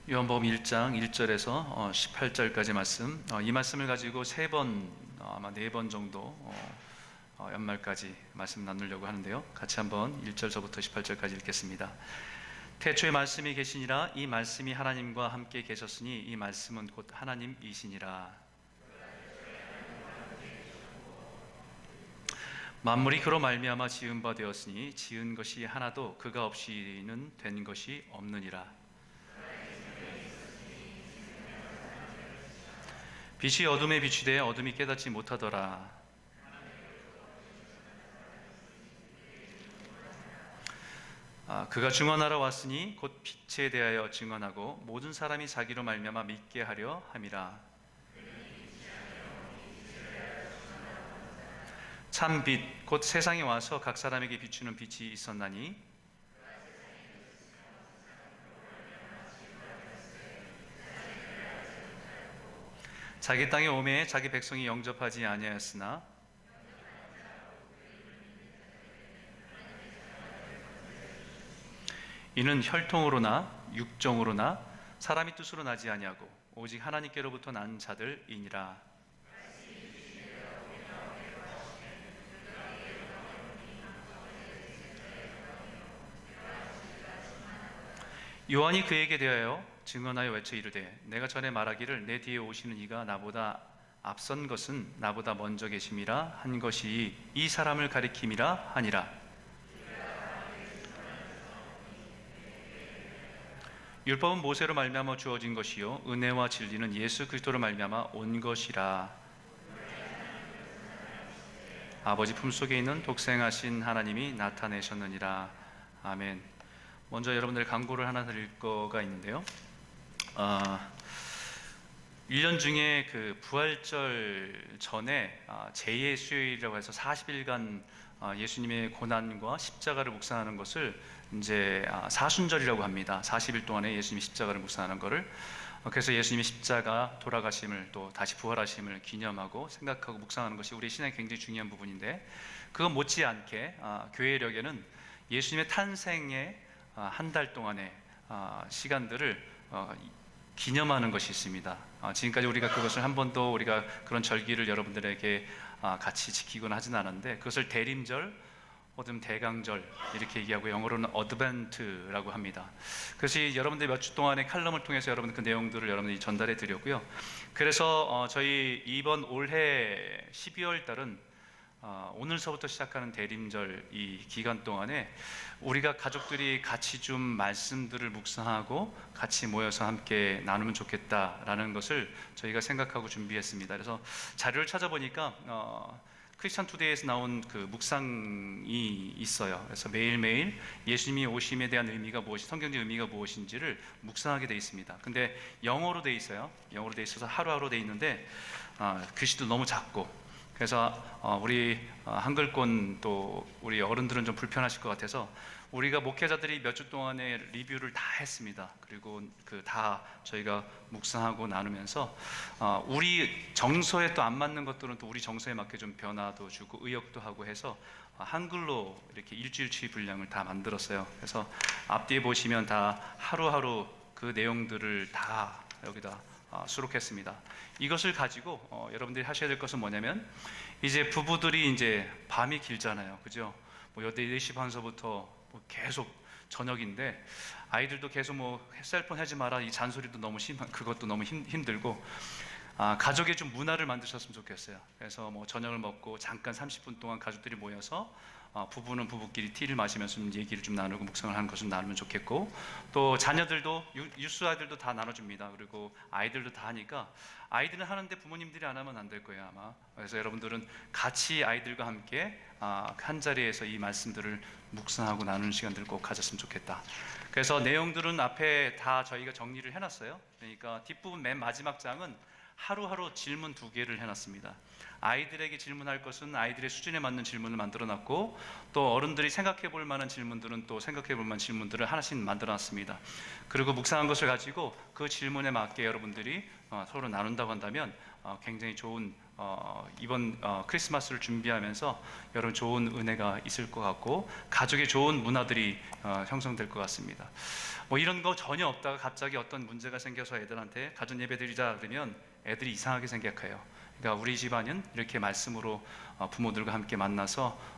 요한복음 1장 1절에서 18절까지 말씀, 이 말씀을 가지고 세 번, 아마 네 번 정도 연말까지 말씀 나누려고 하는데요. 같이 한번 1절서부터 18절까지 읽겠습니다. 태초에 말씀이 계시니라. 이 말씀이 하나님과 함께 계셨으니 이 말씀은 곧 하나님이시니라. 만물이 그로 말미암아 지은 바 되었으니 지은 것이 하나도 그가 없이는 된 것이 없느니라. 빛이 어둠에 비추되 어둠이 깨닫지 못하더라. 그가 증언하러 왔으니 곧 빛에 대하여 증언하고 모든 사람이 자기로 말미암아 믿게 하려 함이라. 참 빛 곧 세상에 와서 각 사람에게 비추는 빛이 있었나니 자기 땅에 오매 자기 백성이 영접하지 아니하였으나 이는 혈통으로나 육정으로나 사람의 뜻으로 나지 아니하고 오직 하나님께로부터 난 자들이니라. 요한이 그에게 대하여 증언하여 외쳐 이르되 내가 전에 말하기를 내 뒤에 오시는 이가 나보다 앞선 것은 나보다 먼저 계심이라 한 것이 이 사람을 가리킴이라 하니라. 율법은 모세로 말미암아 주어진 것이요 은혜와 진리는 예수 그리스도로 말미암아 온 것이라. 아버지 품속에 있는 독생하신 하나님이 나타내셨느니라. 아멘. 먼저 여러분들 광고를 하나 드릴 거가 있는데요. 1년 중에 그 부활절 전에 제2의 수요일이라고 해서 40일간 예수님의 고난과 십자가를 묵상하는 것을 이제 사순절이라고 합니다. 40일 동안에 예수님의 십자가를 묵상하는 것을. 그래서 예수님의 십자가 돌아가심을 또 다시 부활하심을 기념하고 생각하고 묵상하는 것이 우리 신앙에 굉장히 중요한 부분인데, 그것 못지않게 교회력에는 예수님의 탄생의 한 달 동안의 시간들을 기념하는 것이 있습니다. 지금까지 우리가 그것을 한 번도 우리가 그런 절기를 여러분들에게 같이 지키거나 하진 않았는데, 그것을 대림절 혹은 대강절 이렇게 얘기하고 영어로는 어드벤트라고 합니다. 그래서 여러분들 몇 주 동안의 칼럼을 통해서 여러분들 그 내용들을 여러분들이 전달해 드렸고요. 그래서 저희 이번 올해 12월 달은 오늘서부터 시작하는 대림절 이 기간 동안에 우리가 가족들이 같이 좀 말씀들을 묵상하고 같이 모여서 함께 나누면 좋겠다라는 것을 저희가 생각하고 준비했습니다. 그래서 자료를 찾아보니까 크리스천 투데이에서 나온 그 묵상이 있어요. 그래서 매일매일 예수님이 오심에 대한 의미가 무엇이, 성경적 의미가 무엇인지를 묵상하게 되어 있습니다. 근데 영어로 되어 있어요. 영어로 되어 있어서 하루하루 되어 있는데 글씨도 너무 작고, 그래서 우리 한글권 또 우리 어른들은 좀 불편하실 것 같아서 우리가 목회자들이 몇 주 동안의 리뷰를 다 했습니다. 그리고 그 다 저희가 묵상하고 나누면서 우리 정서에 또 안 맞는 것들은 또 우리 정서에 맞게 좀 변화도 주고 의역도 하고 해서 한글로 이렇게 일주일치 분량을 다 만들었어요. 그래서 앞뒤에 보시면 다 하루하루 그 내용들을 다 여기다 수록했습니다. 이것을 가지고 여러분들이 하셔야 될 것은 뭐냐면, 이제 부부들이 이제 밤이 길잖아요, 그죠? 뭐 4시 반서부터 계속 저녁인데 아이들도 계속 뭐 셀폰 하지 마라 이 잔소리도 너무 그것도 너무 힘들고 가족의 좀 문화를 만드셨으면 좋겠어요. 그래서 뭐 저녁을 먹고 잠깐 30분 동안 가족들이 모여서 부부는 부부끼리 티를 마시면서 좀 얘기를 좀 나누고 묵상을 하는 것을 나누면 좋겠고, 또 자녀들도 유스 아이들도 다 나눠줍니다. 그리고 아이들도 다 하니까 아이들은 하는데 부모님들이 안 하면 안 될 거예요, 아마. 그래서 여러분들은 같이 아이들과 함께 한 자리에서 이 말씀들을 묵상하고 나누는 시간들을 꼭 가졌으면 좋겠다. 그래서 내용들은 앞에 다 저희가 정리를 해놨어요. 그러니까 뒷부분 맨 마지막 장은 하루하루 질문 2개를 해놨습니다. 아이들에게 질문할 것은 아이들의 수준에 맞는 질문을 만들어놨고, 또 어른들이 생각해 볼 만한 질문들은 또 생각해 볼 만한 질문들을 하나씩 만들어놨습니다. 그리고 묵상한 것을 가지고 그 질문에 맞게 여러분들이 서로 나눈다고 한다면 굉장히 좋은 이번 크리스마스를 준비하면서 여러분 좋은 은혜가 있을 것 같고 가족의 좋은 문화들이 형성될 것 같습니다. 뭐 이런 거 전혀 없다가 갑자기 어떤 문제가 생겨서 애들한테 가정 예배 드리자 그러면 애들이 이상하게 생각해요. 그러니까 우리 집안은 이렇게 말씀으로 부모들과 함께 만나서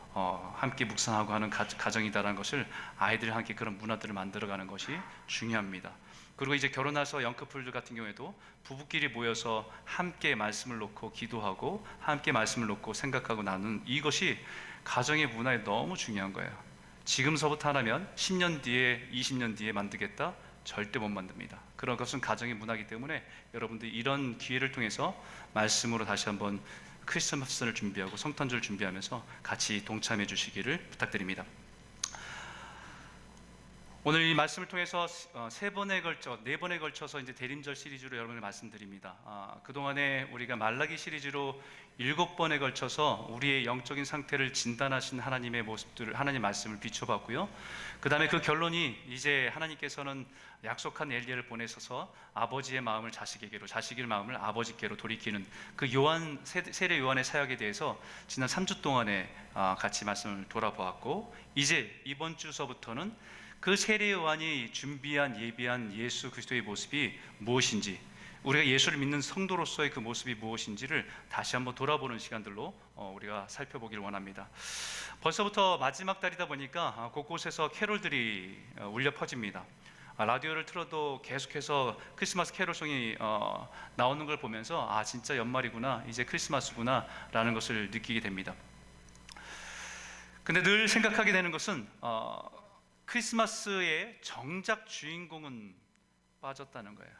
함께 묵상하고 하는 가정이다라는 것을 아이들과 함께 그런 문화들을 만들어가는 것이 중요합니다. 그리고 이제 결혼해서 영커플들 같은 경우에도 부부끼리 모여서 함께 말씀을 놓고 기도하고 함께 말씀을 놓고 생각하고 나누는 이것이 가정의 문화에 너무 중요한 거예요. 지금서부터 하라면 10년 뒤에 20년 뒤에 만들겠다? 절대 못 만듭니다. 그런 것은 가정의 문화이기 때문에 여러분들이 이런 기회를 통해서 말씀으로 다시 한번 크리스마스를 준비하고 성탄절을 준비하면서 같이 동참해 주시기를 부탁드립니다. 오늘 이 말씀을 통해서 네 번에 걸쳐서 이제 대림절 시리즈로 여러분을 말씀드립니다. 그동안에 우리가 말라기 시리즈로 7번에 걸쳐서 우리의 영적인 상태를 진단하신 하나님의 모습들을, 하나님 말씀을 비춰봤고요. 그 다음에 그 결론이 이제 하나님께서는 약속한 엘리야를 보내셔서 아버지의 마음을 자식에게로, 자식의 마음을 아버지께로 돌이키는 그 세례 요한의 사역에 대해서 지난 3주 동안에 같이 말씀을 돌아보았고, 이제 이번 주서부터는 그 세례 요한이 준비한 예비한 예수 그리스도의 모습이 무엇인지, 우리가 예수를 믿는 성도로서의 그 모습이 무엇인지를 다시 한번 돌아보는 시간들로 우리가 살펴보길 원합니다. 벌써부터 마지막 달이다 보니까 곳곳에서 캐롤들이 울려 퍼집니다. 라디오를 틀어도 계속해서 크리스마스 캐롤송이 나오는 걸 보면서 진짜 연말이구나, 이제 크리스마스구나 라는 것을 느끼게 됩니다. 근데 늘 생각하게 되는 것은 크리스마스의 정작 주인공은 빠졌다는 거예요.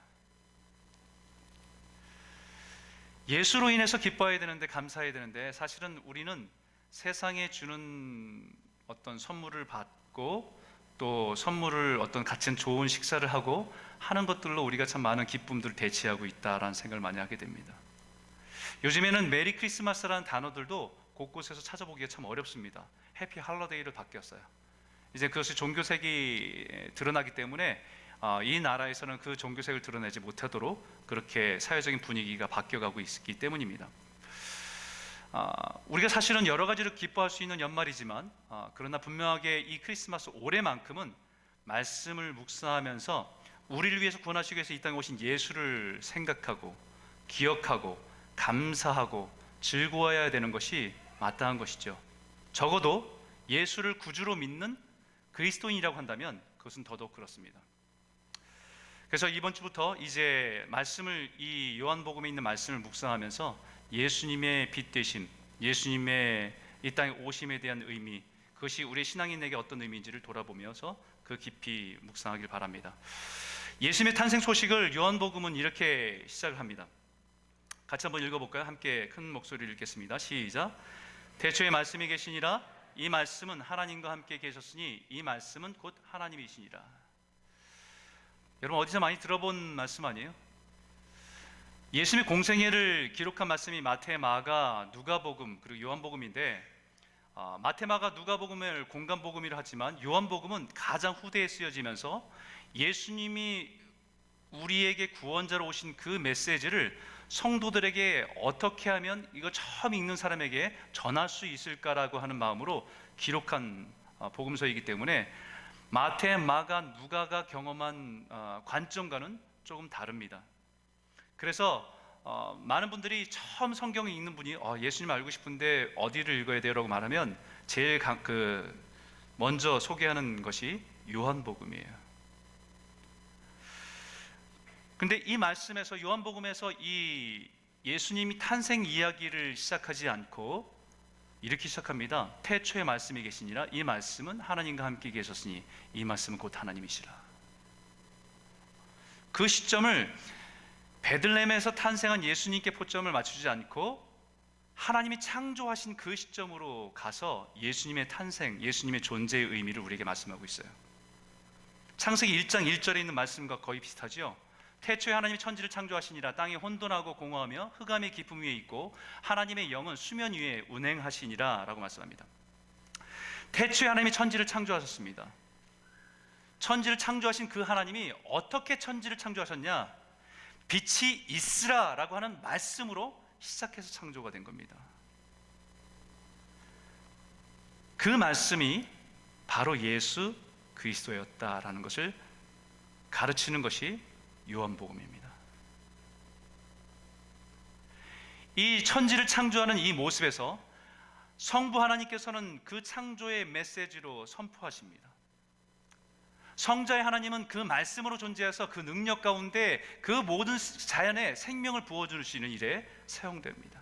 예수로 인해서 기뻐해야 되는데, 감사해야 되는데, 사실은 우리는 세상에 주는 어떤 선물을 받고 또 선물을 어떤 가치 있는 좋은 식사를 하고 하는 것들로 우리가 참 많은 기쁨들을 대체하고 있다라는 생각을 많이 하게 됩니다. 요즘에는 메리 크리스마스라는 단어들도 곳곳에서 찾아보기가 참 어렵습니다. 해피 할러데이로 바뀌었어요. 이제 그것이 종교색이 드러나기 때문에 이 나라에서는 그 종교색을 드러내지 못하도록 그렇게 사회적인 분위기가 바뀌어가고 있기 때문입니다. 우리가 사실은 여러 가지로 기뻐할 수 있는 연말이지만 그러나 분명하게 이 크리스마스 올해만큼은 말씀을 묵상하면서 우리를 위해서 구원하시기 위해서 이 땅에 오신 예수를 생각하고 기억하고 감사하고 즐거워해야 되는 것이 마땅한 것이죠. 적어도 예수를 구주로 믿는 그리스도인이라고 한다면 그것은 더더욱 그렇습니다. 그래서 이번 주부터 이제 말씀을, 이 요한복음에 있는 말씀을 묵상하면서 예수님의 빛 되심, 예수님의 이 땅에 오심에 대한 의미, 그것이 우리 신앙인에게 어떤 의미인지를 돌아보면서 그 깊이 묵상하길 바랍니다. 예수님의 탄생 소식을 요한복음은 이렇게 시작을 합니다. 같이 한번 읽어볼까요? 함께 큰 목소리를 읽겠습니다. 시작. 태초에 말씀이 계시니라. 이 말씀은 하나님과 함께 계셨으니 이 말씀은 곧 하나님이시니라. 여러분 어디서 많이 들어본 말씀 아니에요? 예수님의 공생애를 기록한 말씀이 마태, 마가, 누가복음 그리고 요한복음인데 마태, 마가, 누가복음을 공간복음이라 하지만 요한복음은 가장 후대에 쓰여지면서 예수님이 우리에게 구원자로 오신 그 메시지를 성도들에게 어떻게 하면 이거 처음 읽는 사람에게 전할 수 있을까라고 하는 마음으로 기록한 복음서이기 때문에 마태, 마가, 누가가 경험한 관점과는 조금 다릅니다. 그래서 많은 분들이 처음 성경을 읽는 분이 예수님 알고 싶은데 어디를 읽어야 돼요? 라고 말하면 제일 먼저 소개하는 것이 요한복음이에요. 근데 이 말씀에서, 요한복음에서 이 예수님이 탄생 이야기를 시작하지 않고 이렇게 시작합니다. 태초에 말씀이 계시니라. 이 말씀은 하나님과 함께 계셨으니 이 말씀은 곧 하나님이시라. 그 시점을 베들레헴에서 탄생한 예수님께 포점을 맞추지 않고 하나님이 창조하신 그 시점으로 가서 예수님의 탄생, 예수님의 존재의 의미를 우리에게 말씀하고 있어요. 창세기 1장 1절에 있는 말씀과 거의 비슷하죠. 태초에 하나님이 천지를 창조하시니라. 땅이 혼돈하고 공허하며 흑암의 깊음 위에 있고 하나님의 영은 수면 위에 운행하시니라 라고 말씀합니다. 태초에 하나님이 천지를 창조하셨습니다. 천지를 창조하신 그 하나님이 어떻게 천지를 창조하셨냐? 빛이 있으라 라고 하는 말씀으로 시작해서 창조가 된 겁니다. 그 말씀이 바로 예수 그리스도였다라는 것을 가르치는 것이 요한복음입니다. 이 천지를 창조하는 이 모습에서 성부 하나님께서는 그 창조의 메시지로 선포하십니다. 성자의 하나님은 그 말씀으로 존재해서 그 능력 가운데 그 모든 자연에 생명을 부어주시는 일에 사용됩니다.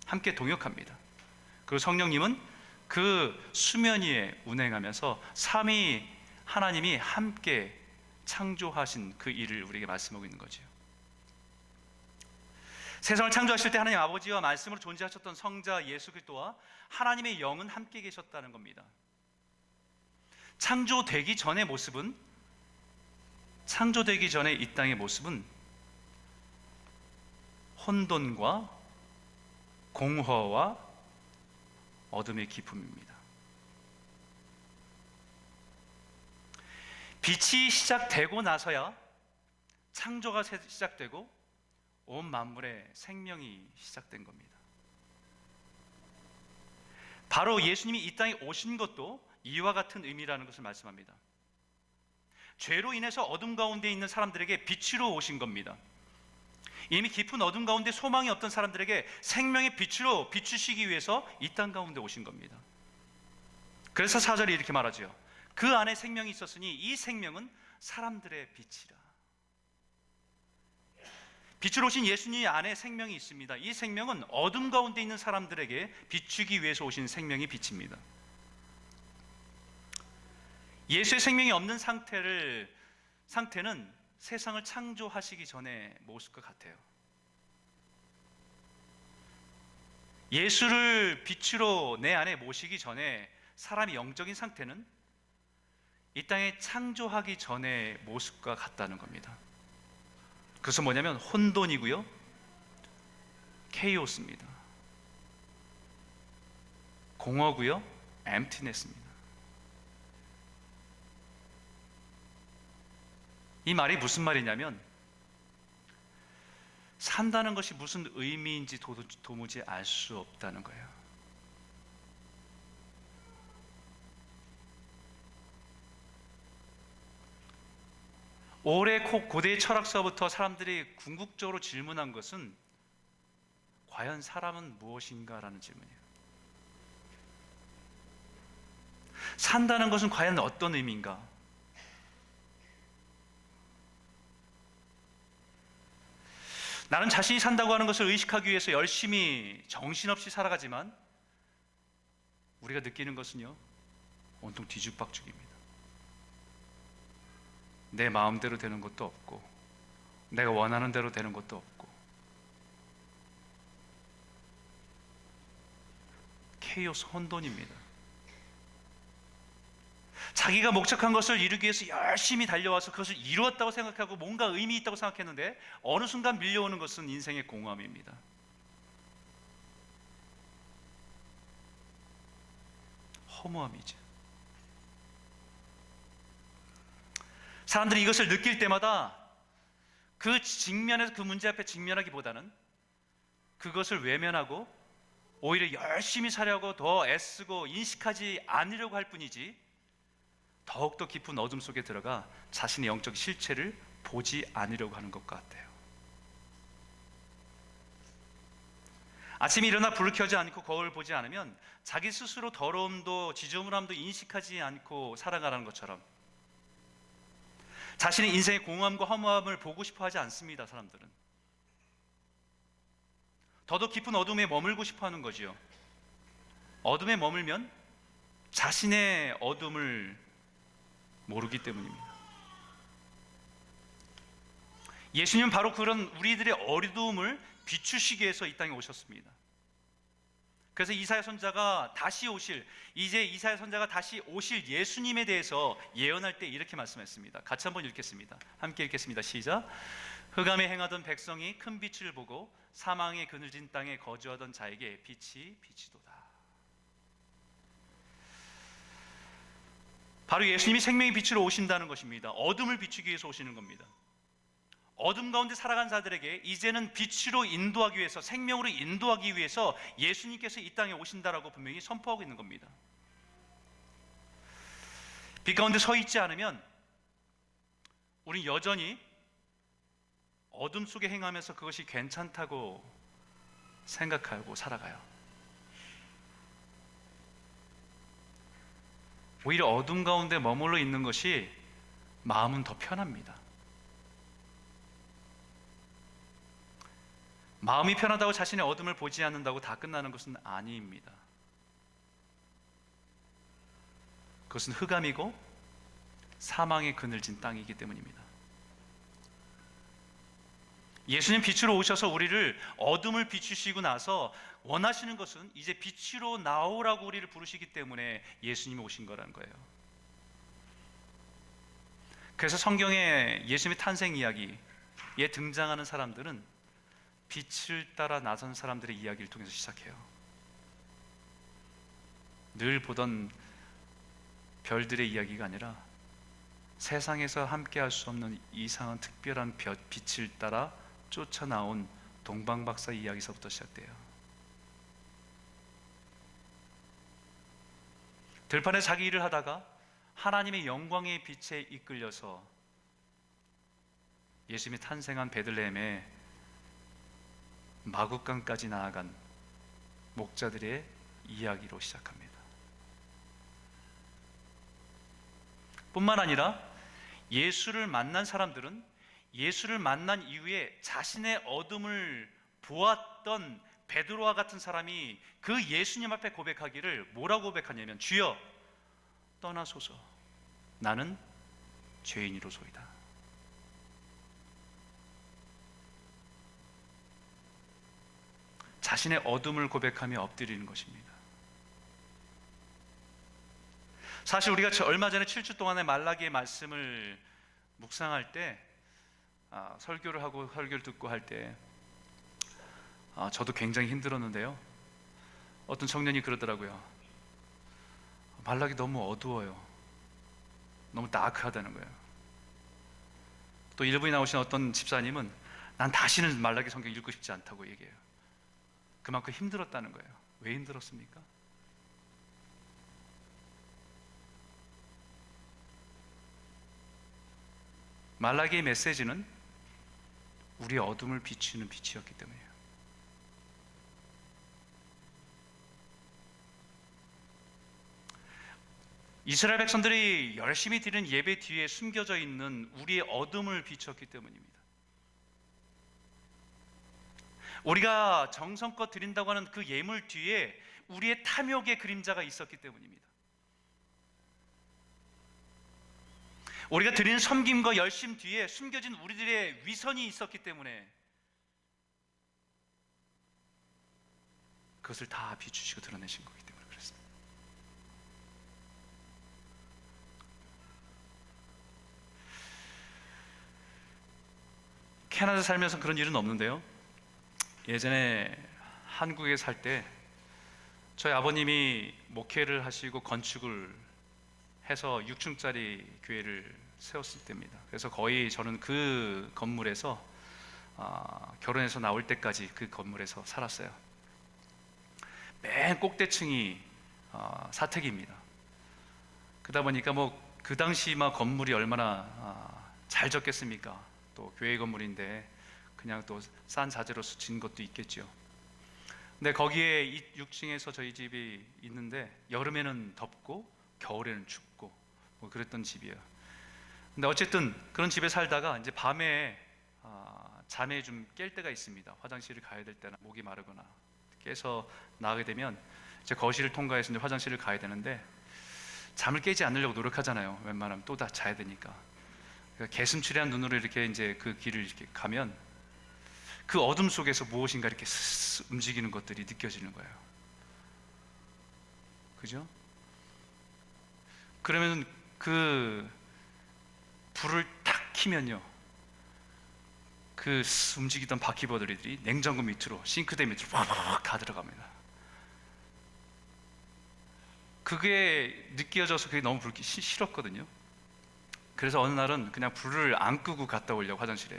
함께 동역합니다. 그리고 성령님은 그 수면 위에 운행하면서 삼위 하나님이 함께 창조하신 그 일을 우리에게 말씀하고 있는 거죠. 세상을 창조하실 때 하나님 아버지와 말씀으로 존재하셨던 성자 예수 그리스도와 하나님의 영은 함께 계셨다는 겁니다. 창조되기 전의 모습은, 창조되기 전에 이 땅의 모습은 혼돈과 공허와 어둠의 기품입니다. 빛이 시작되고 나서야 창조가 시작되고 온 만물의 생명이 시작된 겁니다. 바로 예수님이 이 땅에 오신 것도 이와 같은 의미라는 것을 말씀합니다. 죄로 인해서 어둠 가운데 있는 사람들에게 빛으로 오신 겁니다. 이미 깊은 어둠 가운데 소망이 없던 사람들에게 생명의 빛으로 비추시기 위해서 이 땅 가운데 오신 겁니다. 그래서 4절에 이렇게 말하죠. 그 안에 생명이 있었으니 이 생명은 사람들의 빛이라. 빛으로 오신 예수님 안에 생명이 있습니다. 이 생명은 어둠 가운데 있는 사람들에게 비추기 위해서 오신 생명이 빛입니다. 예수의 생명이 없는 상태는 세상을 창조하시기 전의 모습과 같아요. 예수를 빛으로 내 안에 모시기 전에 사람의 영적인 상태는 이 땅에 창조하기 전의 모습과 같다는 겁니다. 그래서 뭐냐면 혼돈이고요, 케이오스입니다. 공허고요, 엠티네스입니다. 이 말이 무슨 말이냐면 산다는 것이 무슨 의미인지 도무지 알 수 없다는 거예요. 오래 고대 철학서부터 사람들이 궁극적으로 질문한 것은 과연 사람은 무엇인가라는 질문이에요. 산다는 것은 과연 어떤 의미인가? 나는 자신이 산다고 하는 것을 의식하기 위해서 열심히 정신없이 살아가지만 우리가 느끼는 것은요, 온통 뒤죽박죽입니다. 내 마음대로 되는 것도 없고 내가 원하는 대로 되는 것도 없고 케이오스, 혼돈입니다. 자기가 목적한 것을 이루기 위해서 열심히 달려와서 그것을 이루었다고 생각하고 뭔가 의미 있다고 생각했는데 어느 순간 밀려오는 것은 인생의 공허함입니다. 허무함이죠. 사람들이 이것을 느낄 때마다 그 직면에서 그 문제 앞에 직면하기보다는 그것을 외면하고 오히려 열심히 살려고 더 애쓰고 인식하지 않으려고 할 뿐이지 더욱더 깊은 어둠 속에 들어가 자신의 영적 실체를 보지 않으려고 하는 것 같아요. 아침에 일어나 불을 켜지 않고 거울을 보지 않으면 자기 스스로 더러움도 지저분함도 인식하지 않고 살아가라는 것처럼 자신의 인생의 공허함과 허무함을 보고 싶어 하지 않습니다. 사람들은 더더 깊은 어둠에 머물고 싶어 하는 거지요. 어둠에 머물면 자신의 어둠을 모르기 때문입니다. 예수님은 바로 그런 우리들의 어두움을 비추시기 위해서 이 땅에 오셨습니다. 그래서 이사야 선지자가 다시 오실 예수님에 대해서 예언할 때 이렇게 말씀했습니다. 같이 한번 읽겠습니다. 함께 읽겠습니다. 시작. 흑암에 행하던 백성이 큰 빛을 보고 사망의 그늘진 땅에 거주하던 자에게 빛이 비치도다. 바로 예수님이 생명의 빛으로 오신다는 것입니다. 어둠을 비추기 위해서 오시는 겁니다. 어둠 가운데 살아간 자들에게 이제는 빛으로 인도하기 위해서, 생명으로 인도하기 위해서 예수님께서 이 땅에 오신다라고 분명히 선포하고 있는 겁니다. 빛 가운데 서 있지 않으면 우린 여전히 어둠 속에 행하면서 그것이 괜찮다고 생각하고 살아가요. 오히려 어둠 가운데 머물러 있는 것이 마음은 더 편합니다. 마음이 편하다고 자신의 어둠을 보지 않는다고 다 끝나는 것은 아닙니다. 그것은 흑암이고 사망의 그늘진 땅이기 때문입니다. 예수님 빛으로 오셔서 우리를 어둠을 비추시고 나서 원하시는 것은 이제 빛으로 나오라고 우리를 부르시기 때문에 예수님이 오신 거라는 거예요. 그래서 성경의 예수님의 탄생 이야기에 등장하는 사람들은 빛을 따라 나선 사람들의 이야기를 통해서 시작해요. 늘 보던 별들의 이야기가 아니라 세상에서 함께 할 수 없는 이상한 특별한 빛을 따라 쫓아나온 동방박사 이야기서부터 시작돼요. 들판에 자기 일을 하다가 하나님의 영광의 빛에 이끌려서 예수님이 탄생한 베들레헴에 마국간까지 나아간 목자들의 이야기로 시작합니다. 뿐만 아니라 예수를 만난 사람들은 예수를 만난 이후에 자신의 어둠을 보았던 베드로와 같은 사람이 그 예수님 앞에 고백하기를 뭐라고 고백하냐면, 주여 떠나소서, 나는 죄인이로소이다. 자신의 어둠을 고백하며 엎드리는 것입니다. 사실 우리가 얼마 전에 7주 동안의 말라기의 말씀을 묵상할 때, 설교를 하고 설교를 듣고 할 때 저도 굉장히 힘들었는데요, 어떤 청년이 그러더라고요. 말라기 너무 어두워요. 너무 다크하다는 거예요. 또 일부에 나오신 어떤 집사님은 난 다시는 말라기 성경 읽고 싶지 않다고 얘기해요. 그만큼 힘들었다는 거예요. 왜 힘들었습니까? 말라기의 메시지는 우리의 어둠을 비추는 빛이었기 때문이에요. 이스라엘 백성들이 열심히 드리는 예배 뒤에 숨겨져 있는 우리의 어둠을 비췄기 때문입니다. 우리가 정성껏 드린다고 하는 그 예물 뒤에 우리의 탐욕의 그림자가 있었기 때문입니다. 우리가 드리는 섬김과 열심 뒤에 숨겨진 우리들의 위선이 있었기 때문에 그것을 다 비추시고 드러내신 거기 때문에 그렇습니다. 캐나다 살면서 그런 일은 없는데요, 예전에 한국에 살 때 저희 아버님이 목회를 하시고 건축을 해서 6층짜리 교회를 세웠을 때입니다. 그래서 거의 저는 그 건물에서 결혼해서 나올 때까지 그 건물에서 살았어요. 맨 꼭대층이 사택입니다. 그러다 보니까 뭐 그 당시 막 건물이 얼마나 잘 졌겠습니까? 또 교회 건물인데 그냥 또 싼 자재로서 진 것도 있겠죠. 근데 거기에 6층에서 저희 집이 있는데 여름에는 덥고 겨울에는 춥고 뭐 그랬던 집이에요. 근데 어쨌든 그런 집에 살다가 이제 밤에 잠에 좀 깰 때가 있습니다. 화장실을 가야 될 때나 목이 마르거나 깨서 나가게 되면 이제 거실을 통과해서 이제 화장실을 가야 되는데 잠을 깨지 않으려고 노력하잖아요. 웬만하면 또 다 자야 되니까. 그러니까 개슴츠레한 눈으로 이렇게 이제 그 길을 이렇게 가면 그 어둠 속에서 무엇인가 이렇게 스스 움직이는 것들이 느껴지는 거예요. 그죠? 그러면 그 불을 탁 켜면요, 그 움직이던 바퀴벌레들이 냉장고 밑으로, 싱크대 밑으로 와와와 다 들어갑니다. 그게 느껴져서 그게 너무 불기 싫었거든요. 그래서 어느 날은 그냥 불을 안 끄고 갔다 오려고 화장실에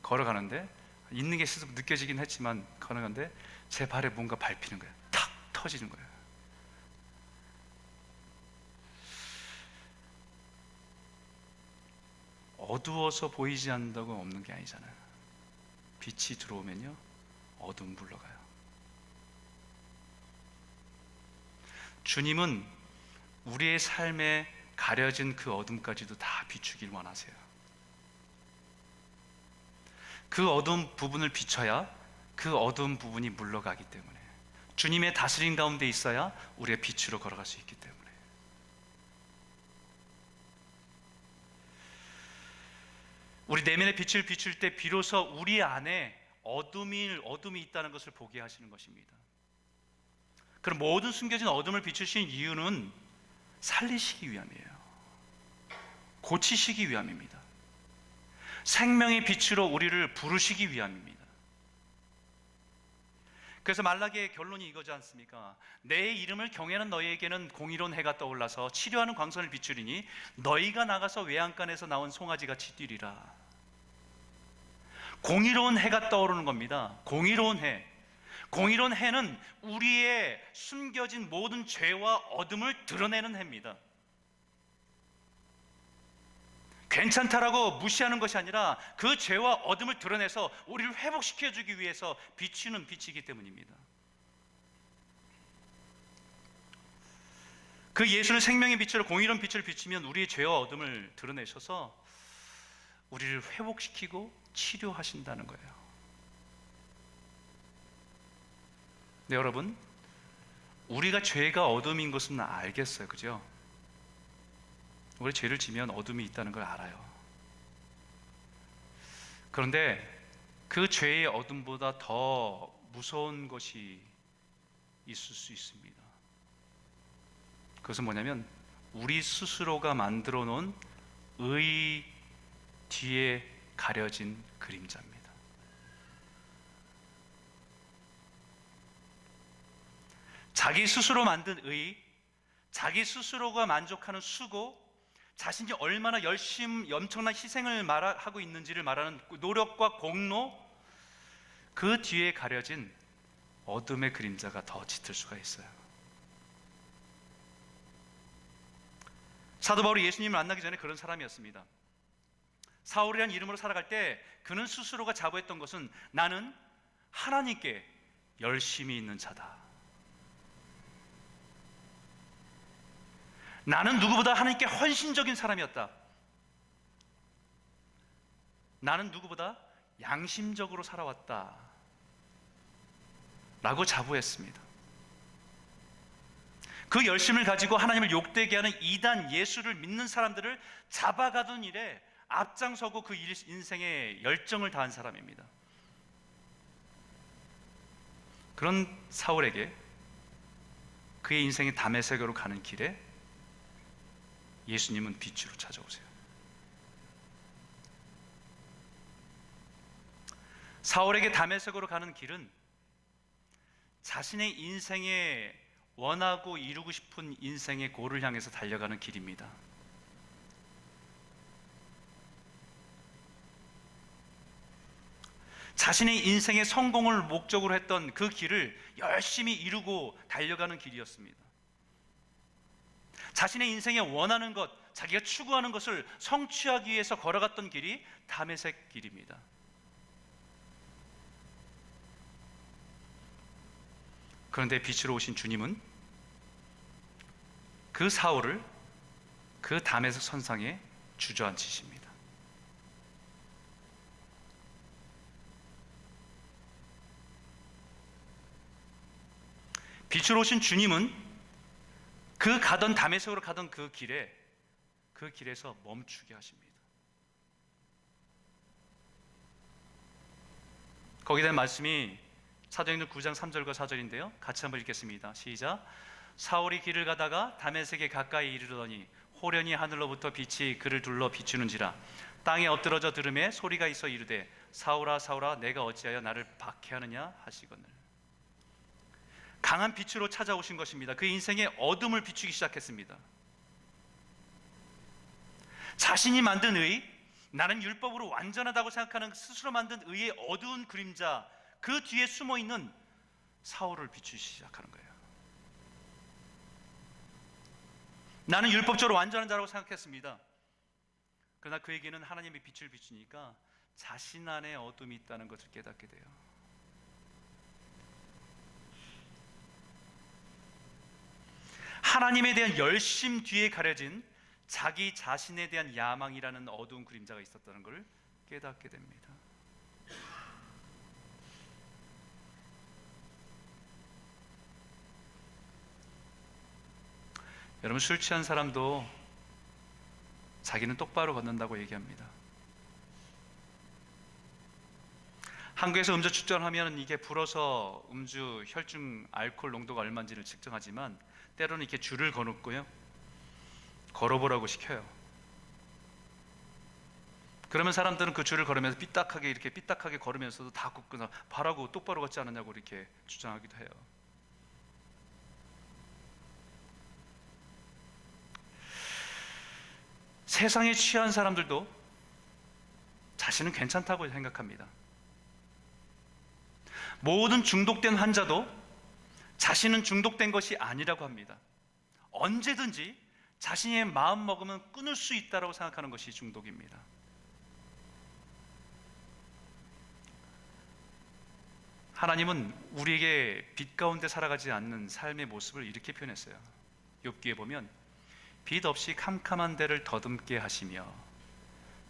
걸어가는데 있는 게 스스로 느껴지긴 했지만 걸어가는데 제 발에 뭔가 밟히는 거예요. 탁 터지는 거예요. 어두워서 보이지 않는다고 없는 게 아니잖아요. 빛이 들어오면요 어둠 물러가요. 주님은 우리의 삶에 가려진 그 어둠까지도 다 비추길 원하세요. 그 어두운 부분을 비춰야 그 어두운 부분이 물러가기 때문에, 주님의 다스림 가운데 있어야 우리가 빛으로 걸어갈 수 있기 때문에. 우리 내면의 빛을 비출 때 비로소 우리 안에 어둠이 있다는 것을 보게 하시는 것입니다. 그럼 모든 숨겨진 어둠을 비추신 이유는 살리시기 위함이에요. 고치시기 위함입니다. 생명의 빛으로 우리를 부르시기 위함입니다. 그래서 말라기의 결론이 이거지 않습니까? 내 이름을 경외하는 너희에게는 공의로운 해가 떠올라서 치료하는 광선을 비추리니 너희가 나가서 외양간에서 나온 송아지같이 뛰리라. 공의로운 해가 떠오르는 겁니다. 공의로운 해. 공의로운 해는 우리의 숨겨진 모든 죄와 어둠을 드러내는 해입니다. 괜찮다라고 무시하는 것이 아니라 그 죄와 어둠을 드러내서 우리를 회복시켜주기 위해서 비추는 빛이기 때문입니다. 그 예수를 생명의 빛으로 공의로운 빛을 비추면 우리의 죄와 어둠을 드러내셔서 우리를 회복시키고 치료하신다는 거예요. 네, 여러분, 우리가 죄가 어둠인 것은 알겠어요, 그죠? 우리 죄를 지면 어둠이 있다는 걸 알아요. 그런데 그 죄의 어둠보다 더 무서운 것이 있을 수 있습니다. 그것은 뭐냐면 우리 스스로가 만들어 놓은 의 뒤에 가려진 그림자입니다. 자기 스스로 만든 의, 자기 스스로가 만족하는 수고, 자신이 얼마나 엄청난 희생을 하고 있는지를 말하는 노력과 공로, 그 뒤에 가려진 어둠의 그림자가 더 짙을 수가 있어요. 사도 바울이 예수님을 만나기 전에 그런 사람이었습니다. 사울이라는 이름으로 살아갈 때 그는 스스로가 자부했던 것은 나는 하나님께 열심히 있는 자다. 나는 누구보다 하나님께 헌신적인 사람이었다. 나는 누구보다 양심적으로 살아왔다 라고 자부했습니다. 그 열심을 가지고 하나님을 욕되게 하는 이단 예수를 믿는 사람들을 잡아가던 일에 앞장서고 그 인생에 열정을 다한 사람입니다. 그런 사울에게 그의 인생의 다메섹으로 가는 길에 예수님은 빛으로 찾아오세요. 사울에게 다메섹으로 가는 길은 자신의 인생에 원하고 이루고 싶은 인생의 골을 향해서 달려가는 길입니다. 자신의 인생의 성공을 목적으로 했던 그 길을 열심히 이루고 달려가는 길이었습니다. 자신의 인생에 원하는 것, 자기가 추구하는 것을 성취하기 위해서 걸어갔던 길이 다메섹 길입니다. 그런데 빛으로 오신 주님은 그 사울을 그 다메섹 선상에 주저앉히십니다. 빛으로 오신 주님은 그 가던 다메섹으로 가던 그 길에서 멈추게 하십니다. 거기에 대한 말씀이 사도행전 9장 3절과 4절인데요. 같이 한번 읽겠습니다. 시작. 사울이 길을 가다가 다메섹에 가까이 이르더니 호련히 하늘로부터 빛이 그를 둘러 비추는지라. 땅에 엎드러져 들음에 소리가 있어 이르되 사울아 사울아 내가 어찌하여 나를 박해하느냐 하시거늘. 강한 빛으로 찾아오신 것입니다. 그 인생의 어둠을 비추기 시작했습니다. 자신이 만든 의, 나는 율법으로 완전하다고 생각하는 스스로 만든 의의 어두운 그림자, 그 뒤에 숨어있는 사울을 비추기 시작하는 거예요. 나는 율법적으로 완전한 자라고 생각했습니다. 그러나 그에게는 하나님의 빛을 비추니까 자신 안에 어둠이 있다는 것을 깨닫게 돼요. 하나님에 대한 열심 뒤에 가려진 자기 자신에 대한 야망이라는 어두운 그림자가 있었다는 것을 깨닫게 됩니다. 여러분, 술 취한 사람도 자기는 똑바로 걷는다고 얘기합니다. 한국에서 음주 측정하면 이게 불어서 음주 혈중 알코올 농도가 얼마인지를 측정하지만 때로는 이렇게 줄을 거놓고요, 걸어보라고 시켜요. 그러면 사람들은 그 줄을 걸으면서 삐딱하게 걸으면서도 다 굽거나 바라고 똑바로 걷지 않았냐고 이렇게 주장하기도 해요. 세상에 취한 사람들도 자신은 괜찮다고 생각합니다. 모든 중독된 환자도 자신은 중독된 것이 아니라고 합니다. 언제든지 자신의 마음 먹으면 끊을 수 있다고 생각하는 것이 중독입니다. 하나님은 우리에게 빛 가운데 살아가지 않는 삶의 모습을 이렇게 표현했어요. 욥기에 보면 빛 없이 캄캄한 데를 더듬게 하시며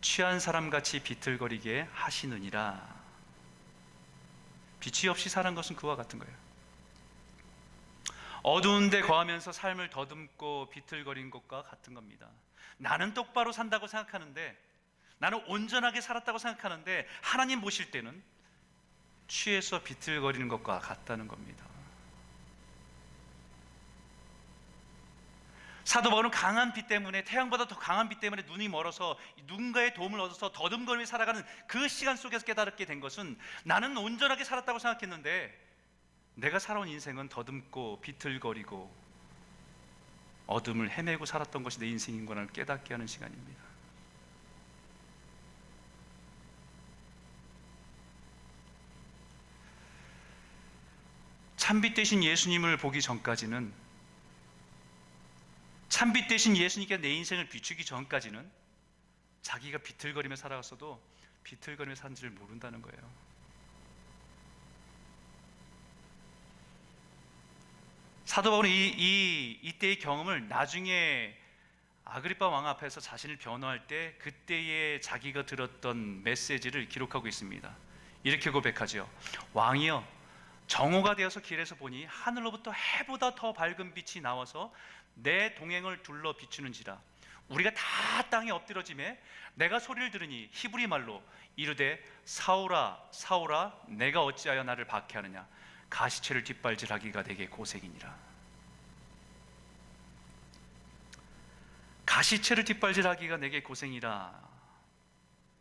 취한 사람같이 비틀거리게 하시느니라. 빛이 없이 사는 것은 그와 같은 거예요. 어두운 데 거하면서 삶을 더듬고 비틀거린 것과 같은 겁니다. 나는 똑바로 산다고 생각하는데, 나는 온전하게 살았다고 생각하는데 하나님 보실 때는 취해서 비틀거리는 것과 같다는 겁니다. 사도 바울은 강한 빛 때문에, 태양보다 더 강한 빛 때문에 눈이 멀어서 누군가의 도움을 얻어서 더듬거리며 살아가는 그 시간 속에서 깨달게 된 것은, 나는 온전하게 살았다고 생각했는데 내가 살아온 인생은 더듬고 비틀거리고 어둠을 헤매고 살았던 것이 내 인생인 거를 깨닫게 하는 시간입니다. 참빛 대신 예수님을 보기 전까지는, 참빛 대신 예수님께 내 인생을 비추기 전까지는 자기가 비틀거리며 살아갔어도 비틀거리며 산지를 모른다는 거예요. 사도 바울은 이때의 경험을 나중에 아그리파 왕 앞에서 자신을 변호할 때 그때의 자기가 들었던 메시지를 기록하고 있습니다. 이렇게 고백하죠. 왕이여, 정오가 되어서 길에서 보니 하늘로부터 해보다 더 밝은 빛이 나와서 내 동행을 둘러 비추는지라. 우리가 다 땅에 엎드러짐에 내가 소리를 들으니 히브리 말로 이르되 사울아 사울아 내가 어찌하여 나를 박해하느냐. 가시체를 뒷발질하기가 내게 고생이니라. 가시체를 뒷발질하기가 내게 고생이라.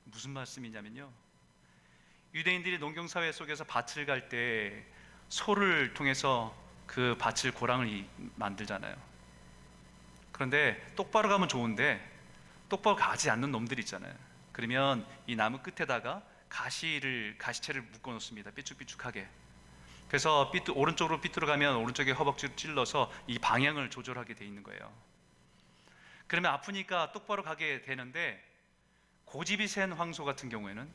무슨 말씀이냐면요, 유대인들이 농경사회 속에서 밭을 갈 때 소를 통해서 그 밭을 고랑을 만들잖아요. 그런데 똑바로 가면 좋은데 똑바로 가지 않는 놈들 있잖아요. 그러면 이 나무 끝에다가 가시체를 묶어 놓습니다. 삐쭉삐쭉하게. 그래서 오른쪽으로 삐뚤어가면 오른쪽에 허벅지를 찔러서 이 방향을 조절하게 돼 있는 거예요. 그러면 아프니까 똑바로 가게 되는데, 고집이 센 황소 같은 경우에는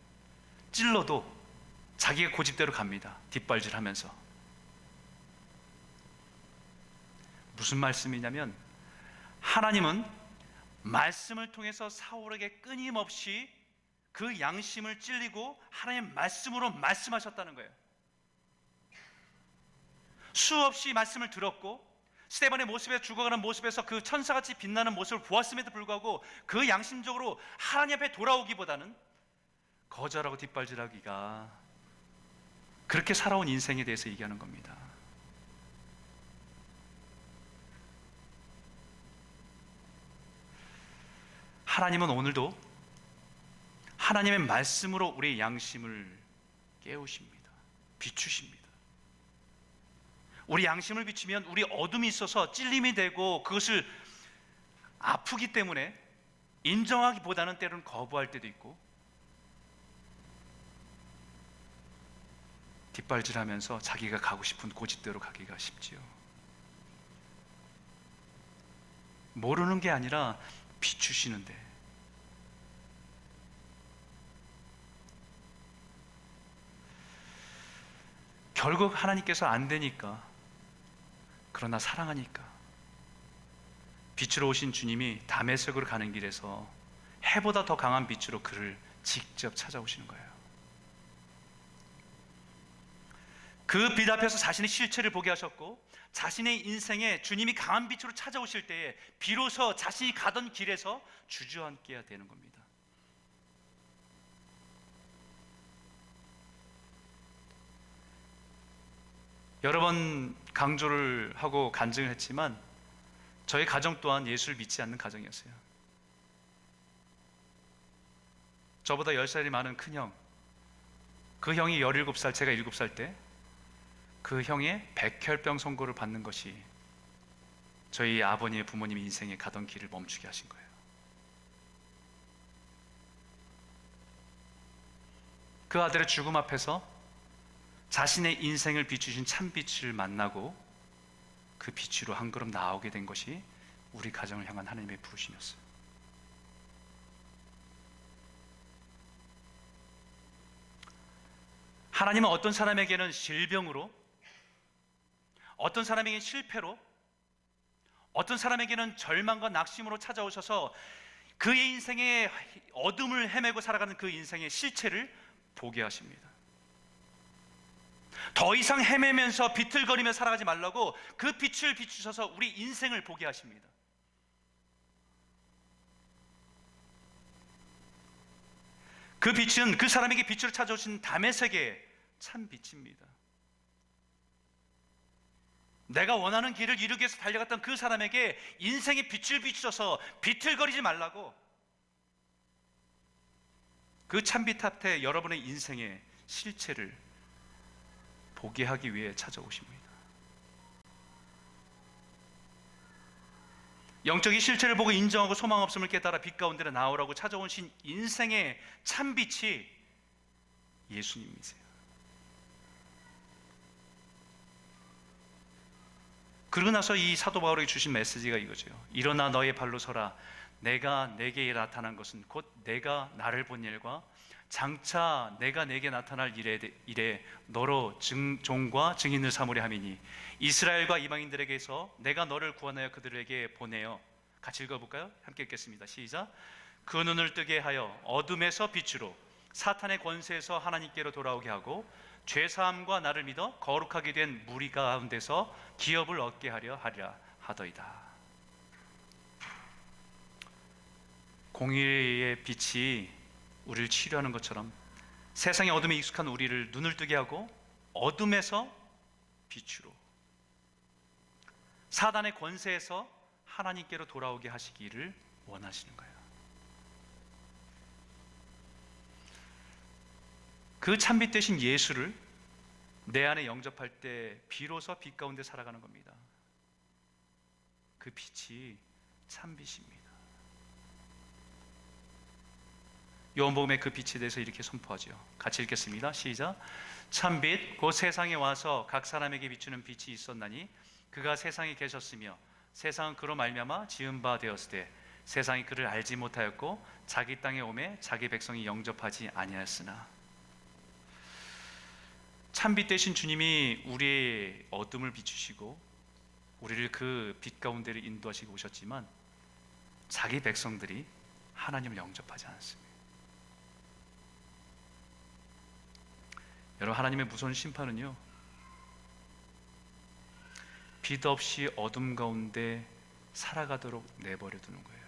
찔러도 자기가 고집대로 갑니다. 뒷발질하면서. 무슨 말씀이냐면, 하나님은 말씀을 통해서 사울에게 끊임없이 그 양심을 찔리고 하나님의 말씀으로 말씀하셨다는 거예요. 수없이 말씀을 들었고 스데반의 모습에 죽어가는 모습에서 그 천사같이 빛나는 모습을 보았음에도 불구하고 그 양심적으로 하나님 앞에 돌아오기보다는 거절하고 뒷발질하기가, 그렇게 살아온 인생에 대해서 얘기하는 겁니다. 하나님은 오늘도 하나님의 말씀으로 우리의 양심을 깨우십니다. 비추십니다. 우리 양심을 비추면 우리 어둠이 있어서 찔림이 되고 그것을 아프기 때문에 인정하기보다는 때로는 거부할 때도 있고, 뒷발질하면서 자기가 가고 싶은 고집대로 가기가 쉽지요. 모르는 게 아니라 비추시는데, 결국 하나님께서 안 되니까, 그러나 사랑하니까 빛으로 오신 주님이 다메섹으로 가는 길에서 해보다 더 강한 빛으로 그를 직접 찾아오시는 거예요. 그 빛 앞에서 자신의 실체를 보게 하셨고, 자신의 인생에 주님이 강한 빛으로 찾아오실 때에 비로소 자신이 가던 길에서 주저앉게 되는 겁니다. 여러 번 강조를 하고 간증을 했지만 저희 가정 또한 예수를 믿지 않는 가정이었어요. 저보다 10살이 많은 큰형, 그 형이 17살, 제가 7살 때 그 형의 백혈병 선고를 받는 것이 저희 아버님의 부모님 인생에 가던 길을 멈추게 하신 거예요. 그 아들의 죽음 앞에서 자신의 인생을 비추신 참빛을 만나고 그 빛으로 한 걸음 나아오게 된 것이 우리 가정을 향한 하나님의 부르심이었어요. 하나님은 어떤 사람에게는 질병으로, 어떤 사람에게는 실패로, 어떤 사람에게는 절망과 낙심으로 찾아오셔서 그의 인생의 어둠을 헤매고 살아가는 그 인생의 실체를 보게 하십니다. 더 이상 헤매면서 비틀거리며 살아가지 말라고 그 빛을 비추셔서 우리 인생을 보게 하십니다. 그 빛은 그 사람에게 빛으로 찾아오신 다메섹의 참 빛입니다. 내가 원하는 길을 이루기 위해서 달려갔던 그 사람에게 인생의 빛을 비추셔서 비틀거리지 말라고 그 참빛 앞에 여러분의 인생의 실체를 보게 하기 위해 찾아오십니다. 영적인 실체를 보고 인정하고 소망 없음을 깨달아 빛 가운데로 나오라고 찾아오신 인생의 참빛이 예수님이세요. 그러고 나서 이 사도 바울에게 주신 메시지가 이거죠. 일어나 너의 발로 서라. 내가 내게 나타난 것은 곧 내가 나를 본 일과 장차 내가 내게 나타날 일에 너로 종과 증인을 삼으려 함이니 이스라엘과 이방인들에게서 내가 너를 구원하여 그들에게 보내어. 같이 읽어볼까요? 함께 읽겠습니다. 시작. 그 눈을 뜨게 하여 어둠에서 빛으로, 사탄의 권세에서 하나님께로 돌아오게 하고 죄사함과 나를 믿어 거룩하게 된 무리 가운데서 기업을 얻게 하려 하더이다. 공의의 빛이 우리를 치료하는 것처럼 세상의 어둠에 익숙한 우리를 눈을 뜨게 하고 어둠에서 빛으로, 사단의 권세에서 하나님께로 돌아오게 하시기를 원하시는 거예요. 그 참빛 되신 예수를 내 안에 영접할 때 비로소 빛 가운데 살아가는 겁니다. 그 빛이 참빛입니다. 요한복음의 그 빛에 대해서 이렇게 선포하죠. 같이 읽겠습니다. 시작. 참빛 곧 세상에 와서 각 사람에게 비추는 빛이 있었나니 그가 세상에 계셨으며 세상은 그로 말미암아 지은 바 되었을 때 세상이 그를 알지 못하였고 자기 땅에 오매 자기 백성이 영접하지 아니하였으나. 참빛 되신 주님이 우리의 어둠을 비추시고 우리를 그 빛 가운데를 인도하시고 오셨지만 자기 백성들이 하나님을 영접하지 않습니다. 여러분, 하나님의 무서운 심판은요, 빛 없이 어둠 가운데 살아가도록 내버려 두는 거예요.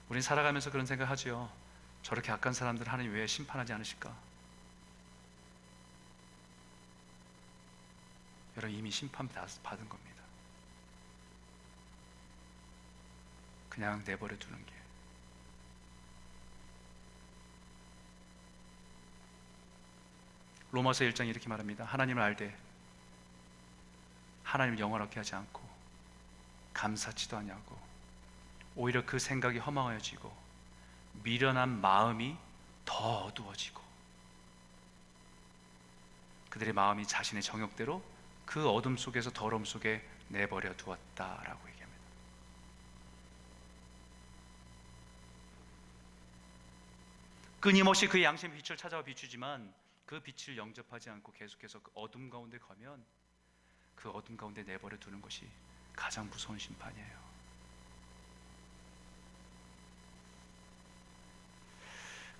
우린 살아가면서 그런 생각하죠. 저렇게 악한 사람들 하나님 왜 심판하지 않으실까? 여러분, 이미 심판 받은 겁니다. 그냥 내버려 두는 게. 로마서 1장이 이렇게 말합니다. 하나님을 알되 하나님을 영원하게 하지 않고 감사치도 아니하고 오히려 그 생각이 허망해지고 미련한 마음이 더 어두워지고 그들의 마음이 자신의 정욕대로 그 어둠 속에서 더러움 속에 내버려 두었다라고 얘기합니다. 끊임없이 그의 양심의 빛을 찾아와 비추지만 그 빛을 영접하지 않고 계속해서 그 어둠 가운데 가면 그 어둠 가운데 내버려 두는 것이 가장 무서운 심판이에요.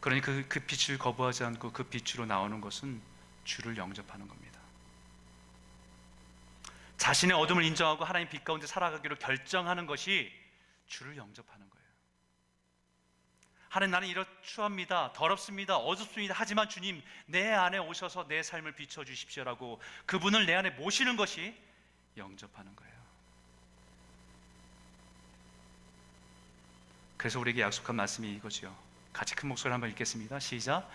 그러니 그 빛을 거부하지 않고 그 빛으로 나오는 것은 주를 영접하는 겁니다. 자신의 어둠을 인정하고 하나님 빛 가운데 살아가기로 결정하는 것이 주를 영접하는 거예요. 하나님, 나는 이렇추합니다, 더럽습니다, 어둡습니다. 하지만 주님, 내 안에 오셔서 내 삶을 비춰주십시오라고 그분을 내 안에 모시는 것이 영접하는 거예요. 그래서 우리에게 약속한 말씀이 이거죠. 같이 큰 목소리로 한번 읽겠습니다. 시작.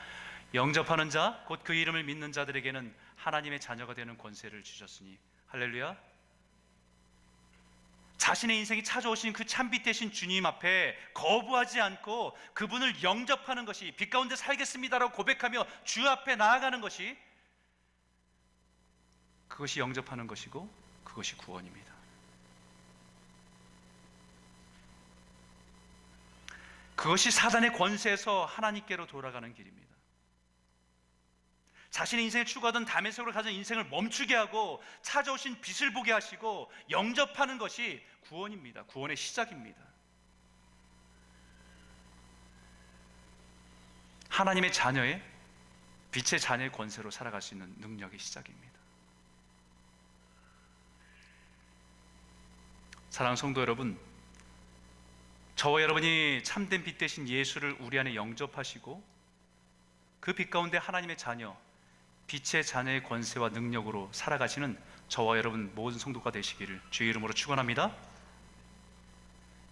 영접하는 자, 곧 그 이름을 믿는 자들에게는 하나님의 자녀가 되는 권세를 주셨으니. 할렐루야. 자신의 인생이 찾아오신 그 참빛 되신 주님 앞에 거부하지 않고 그분을 영접하는 것이, 빛 가운데 살겠습니다라고 고백하며 주 앞에 나아가는 것이, 그것이 영접하는 것이고 그것이 구원입니다. 그것이 사단의 권세에서 하나님께로 돌아가는 길입니다. 자신의 인생을 추구하던 담에색으로 가진 인생을 멈추게 하고 찾아오신 빛을 보게 하시고 영접하는 것이 구원입니다. 구원의 시작입니다. 하나님의 자녀의, 빛의 자녀의 권세로 살아갈 수 있는 능력의 시작입니다. 사랑하는 성도 여러분, 저와 여러분이 참된 빛 되신 예수를 우리 안에 영접하시고 그 빛 가운데 하나님의 자녀, 빛의 자녀의 권세와 능력으로 살아가시는 저와 여러분 모든 성도가 되시기를 주의 이름으로 축원합니다.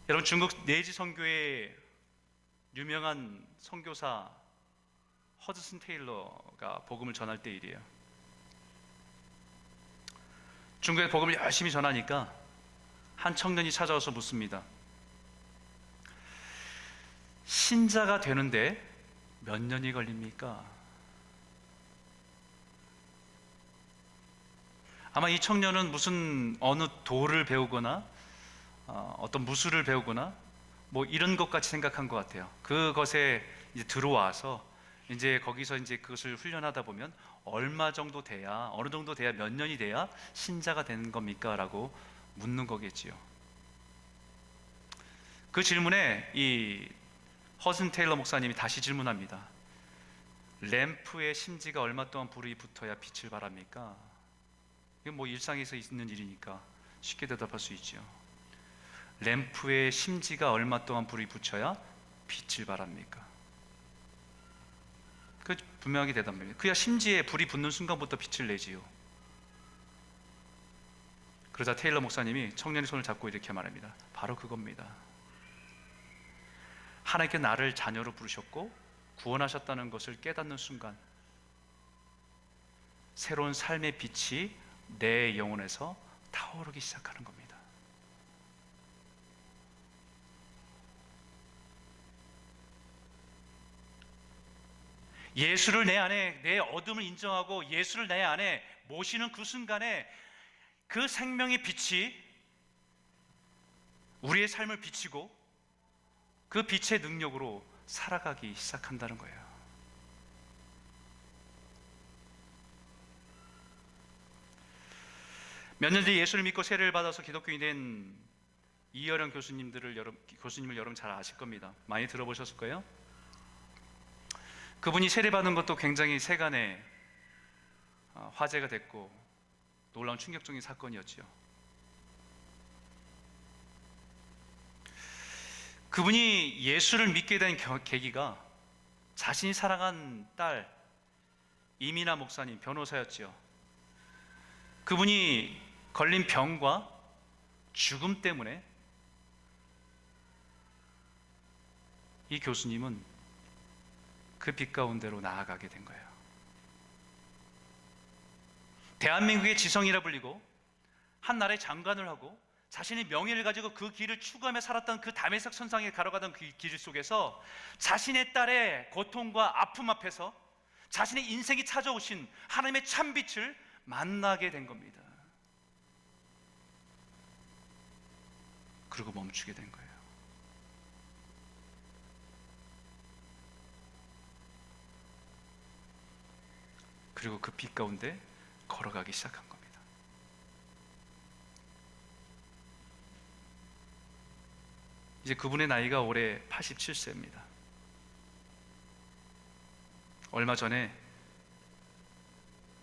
여러분, 중국 내지 선교의 유명한 선교사 허드슨 테일러가 복음을 전할 때 일이에요. 중국에 복음을 열심히 전하니까 한 청년이 찾아와서 묻습니다. 신자가 되는데 몇 년이 걸립니까? 아마 이 청년은 무슨 어느 도를 배우거나 어떤 무술을 배우거나 뭐 이런 것 같이 생각한 것 같아요. 그것에 이제 들어와서 이제 거기서 이제 그것을 훈련하다 보면 얼마 정도 돼야, 어느 정도 돼야, 몇 년이 돼야 신자가 되는 겁니까? 라고 묻는 거겠지요. 그 질문에 이 허슨 테일러 목사님이 다시 질문합니다. 램프에 심지가 얼마 동안 불이 붙어야 빛을 발합니까? 이건 뭐 일상에서 있는 일이니까 쉽게 대답할 수 있죠. 램프에 심지가 얼마 동안 불이 붙여야 빛을 발합니까? 그 분명하게 대답합니다. 그야 심지에 불이 붙는 순간부터 빛을 내지요. 그러자 테일러 목사님이 청년의 손을 잡고 이렇게 말합니다. 바로 그겁니다. 하나님께 나를 자녀로 부르셨고 구원하셨다는 것을 깨닫는 순간 새로운 삶의 빛이 내 영혼에서 타오르기 시작하는 겁니다. 예수를 내 안에, 내 어둠을 인정하고 예수를 내 안에 모시는 그 순간에 그 생명의 빛이 우리의 삶을 비치고 그 빛의 능력으로 살아가기 시작한다는 거예요. 몇 년 뒤에 예수를 믿고 세례를 받아서 기독교인이 된 이어령 교수님을 여러분 잘 아실 겁니다. 많이 들어보셨을 거예요. 그분이 세례받은 것도 굉장히 세간에 화제가 됐고 놀라운 충격적인 사건이었지요. 그분이 예수를 믿게 된 계기가 자신이 사랑한 딸 이민아 목사님, 변호사였지요. 그분이 걸린 병과 죽음 때문에 이 교수님은 그 빛 가운데로 나아가게 된 거예요. 대한민국의 지성이라 불리고 한 나라의 장관을 하고 자신의 명예를 가지고 그 길을 추구하며 살았던 그 다메섹 선상에 걸어가던 그 길 속에서 자신의 딸의 고통과 아픔 앞에서 자신의 인생이 찾아오신 하나님의 참빛을 만나게 된 겁니다. 그리고 멈추게 된 거예요. 그리고 그 빛 가운데 걸어가기 시작한 겁니다. 이제 그분의 나이가 올해 87세입니다. 얼마 전에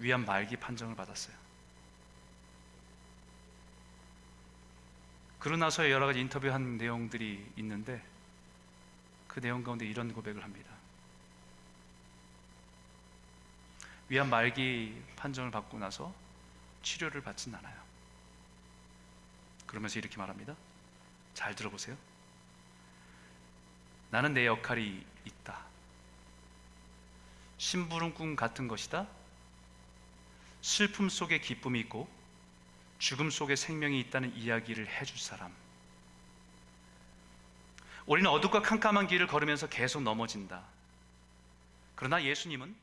위암 말기 판정을 받았어요. 그러고 나서 여러 가지 인터뷰한 내용들이 있는데 그 내용 가운데 이런 고백을 합니다. 위암 말기 판정을 받고 나서 치료를 받진 않아요. 그러면서 이렇게 말합니다. 잘 들어보세요. 나는 내 역할이 있다. 심부름꾼 같은 것이다. 슬픔 속에 기쁨이 있고 죽음 속에 생명이 있다는 이야기를 해줄 사람. 우리는 어둡고 캄캄한 길을 걸으면서 계속 넘어진다. 그러나 예수님은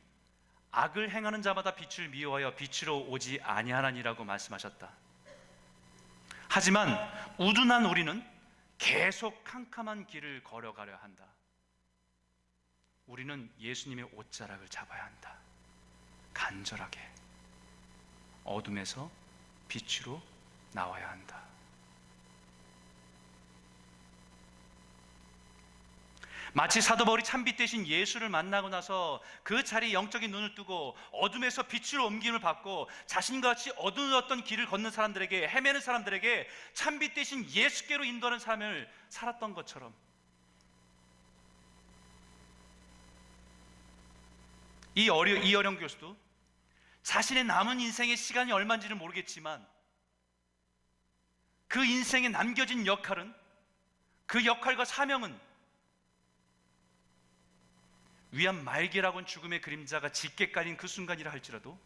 악을 행하는 자마다 빛을 미워하여 빛으로 오지 아니하나니라고 말씀하셨다. 하지만 우둔한 우리는 계속 캄캄한 길을 걸어가려 한다. 우리는 예수님의 옷자락을 잡아야 한다. 간절하게 어둠에서 빛으로 나와야 한다. 마치 사도 바울이 참빛 대신 예수를 만나고 나서 그 자리에 영적인 눈을 뜨고 어둠에서 빛으로 옮김을 받고 자신과 같이 어두웠던 길을 걷는 사람들에게, 헤매는 사람들에게 참빛 대신 예수께로 인도하는 삶을 살았던 것처럼 이 어려운 교수도 자신의 남은 인생의 시간이 얼마인지는 모르겠지만 그 인생에 남겨진 역할은, 그 역할과 사명은 위암 말기라고는 죽음의 그림자가 짙게 깔린 그 순간이라 할지라도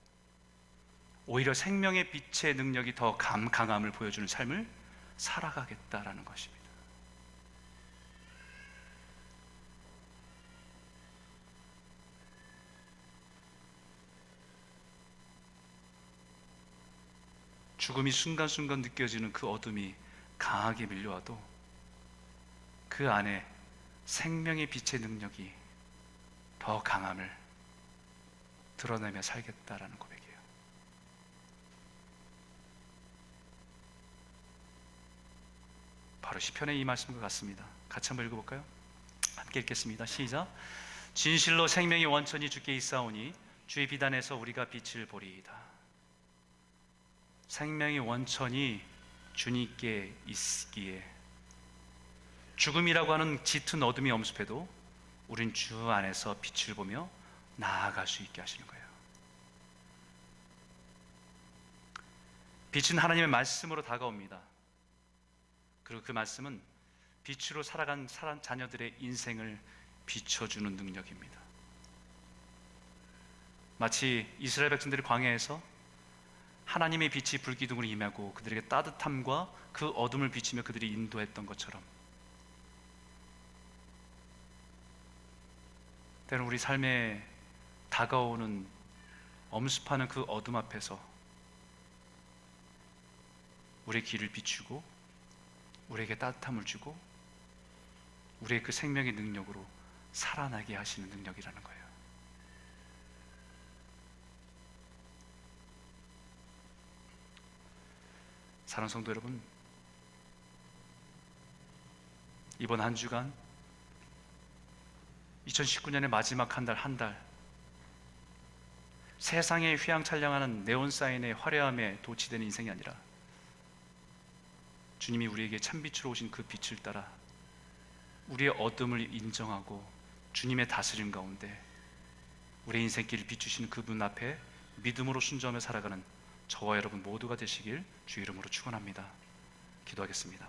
오히려 생명의 빛의 능력이 더 강함을 보여주는 삶을 살아가겠다라는 것입니다. 죽음이 순간순간 느껴지는 그 어둠이 강하게 밀려와도 그 안에 생명의 빛의 능력이 더 강함을 드러내며 살겠다라는 고백이에요. 바로 시편의 이 말씀과 같습니다. 같이 한번 읽어볼까요? 함께 읽겠습니다. 시작. 진실로 생명의 원천이 주께 있사오니 주의 비단에서 우리가 빛을 보리이다. 생명의 원천이 주님께 있기에 죽음이라고 하는 짙은 어둠이 엄습해도 우린 주 안에서 빛을 보며 나아갈 수 있게 하시는 거예요. 빛은 하나님의 말씀으로 다가옵니다. 그리고 그 말씀은 빛으로 살아간 자녀들의 인생을 비춰주는 능력입니다. 마치 이스라엘 백성들이 광야에서 하나님의 빛이 불기둥으로 임하고 그들에게 따뜻함과 그 어둠을 비치며 그들이 인도했던 것처럼 때로는 우리 삶에 다가오는 엄습하는 그 어둠 앞에서 우리의 길을 비추고 우리에게 따뜻함을 주고 우리의 그 생명의 능력으로 살아나게 하시는 능력이라는 거예요. 사랑하는 성도 여러분, 이번 한 주간 2019년의 마지막 한 달 세상에 휘황찬란하는 네온사인의 화려함에 도취된 인생이 아니라 주님이 우리에게 참빛으로 오신 그 빛을 따라 우리의 어둠을 인정하고 주님의 다스림 가운데 우리의 인생길을 비추시는 그분 앞에 믿음으로 순종하며 살아가는 저와 여러분 모두가 되시길 주 이름으로 축원합니다. 기도하겠습니다.